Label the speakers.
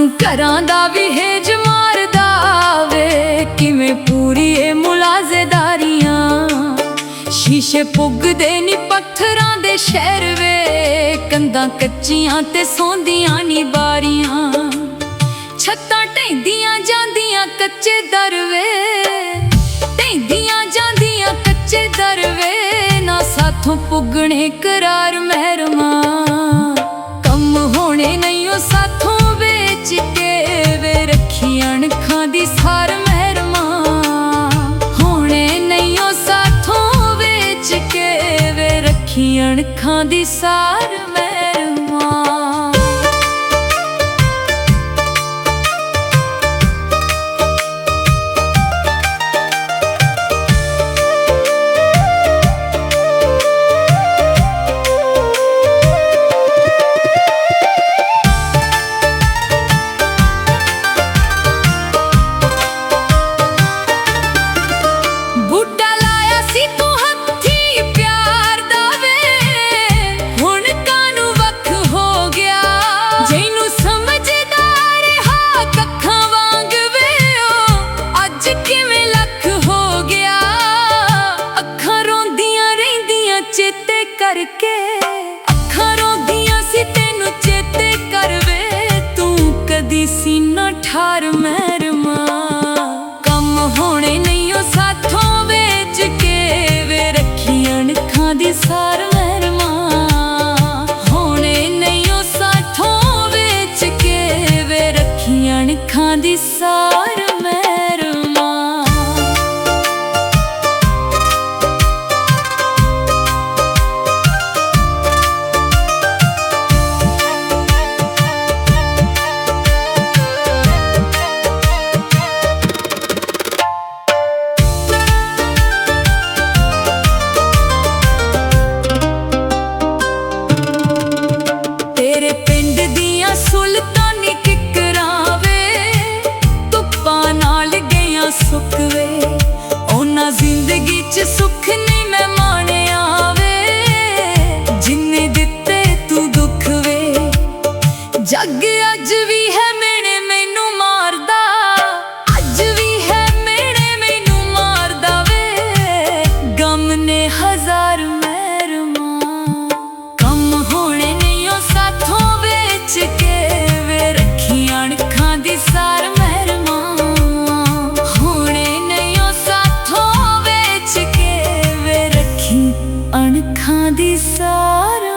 Speaker 1: ਸਾਨੂੰ ਘਰਾਂ ਦਾ ਵੀ ਹੇਜ ਮਾਰਦਾ ਵੇ, ਕਿਵੇਂ ਪੂਰੀਏ ਮੁਲਾਜ਼ੇਦਾਰੀਆਂ। ਸ਼ੀਸ਼ੇ ਪੁੱਗਦੇ ਨੀ ਪੱਥਰਾਂ ਦੇ ਸ਼ਹਿਰ ਵੇ, ਕੰਧਾਂ ਕੱਚੀਆਂ ਤੇ ਸੌਂਦੀਆਂ ਨੀ ਬਾਰੀਆਂ। ਛੱਤਾਂ ਢਹਿੰਦੀਆਂ ਜਾਂਦੀਆਂ ਕੱਚੇ ਦਰ ਵੇ, ਢਹਿੰਦੀਆਂ ਜਾਂਦੀਆਂ ਕੱਚੇ ਦਰ ਵੇ। ਨਾ ਸਾਥੋਂ ਪੁੱਗਣੇ ਕਰਾਰ ਮਹਿਰਮਾ, ਕੰਮ ਹੋਣੇ ਨਹੀਂ ਉਹ ਸਾਥੋਂ ਵੇਚ ਕੇ ਵੇ। ਰੱਖੀ ਅਣਖਾਂ ਦੀ ਸਾਰ ਮਹਿਰਮਾ, ਹੋਣੇ ਨਹੀਂ ਉਹ ਸਾਥੋਂ ਵੇਚ ਕੇ ਵੇ। ਰੱਖੀ ਅਣਖਾਂ ਦੀ ਸਾਰ ਮਹਿਰਮਾ। ਅੱਖਾਂ ਰੋਂਦੀਆਂ ਸੀ ਤੈਨੂੰ ਚੇਤੇ ਕਰਵੇ, ਤੂੰ ਕਦੀ ਸੀ ਨਾ ਠਾਰ ਮਹਿਰਮਾ। ਕੰਮ ਹੋਣੇ ਨਹੀਂ ਉਹ ਸਾਥੋਂ ਵੇਚ ਕੇ ਵੇ। ਰੱਖੀ ਅਣਖਾਂ ਦੀ ਸਾਰ ਮਹਿਰਮਾ, ਹੋਣੇ ਨਹੀਂ ਉਹ ਸਾਥੋਂ ਵੇਚ ਕੇ ਵੇ। ਰੱਖੀ ਅਣਖਾਂ ਦੀ ਸਾਰ ਮਹਿਰਮਾ। ਤੇਰੇ ਪਿੰਡ ਦੀਆਂ ਸੁਲਤਾਨੀ ਕਿਕਰਾਂ ਵੇ, ਧੁੱਪਾਂ ਨਾਲ ਗਈਆਂ ਸੁੱਕ ਵੇ। ਉਹਨਾਂ ਜ਼ਿੰਦਗੀ 'ਚ ਸੁੱਖ ਨਹੀਂ ਮੈਂ ਮਾਣਿਆ ਵੇ, ਜਿੰਨੇ ਦਿੱਤੇ ਤੂੰ ਦੁੱਖ ਵੇ। ਜੱਗ ਅੱਜ ਵੀ ਹੈ ਮੇਣੇ ਮੈਨੂੰ ਮਾਰਦਾ, ਅੱਜ ਵੀ ਹੈ ਮੇਣੇ ਮੈਨੂੰ ਮਾਰਦਾ ਵੇ। ਗਮ ਨੇ ਹਜ਼ਾਰ ਮਹਿਰਮਾ, ਕੰਮ ਹੋਣੇ ਨਹੀਂ ਉਹ ਸਾਥੋਂ ਵੇਚ ਕੇ ਵੇ। ਰੱਖੀ ਅਣਖਾਂ ਦੀ ਸਾਰ ਮਹਿਰਮਾ, ਹੋਣੇ ਨਹੀਂ ਉਹ ਸਾਥੋਂ ਵੇਚ ਕੇ ਵੇ। ਰੱਖੀ ਅਣਖਾਂ ਦੀ ਸਾਰ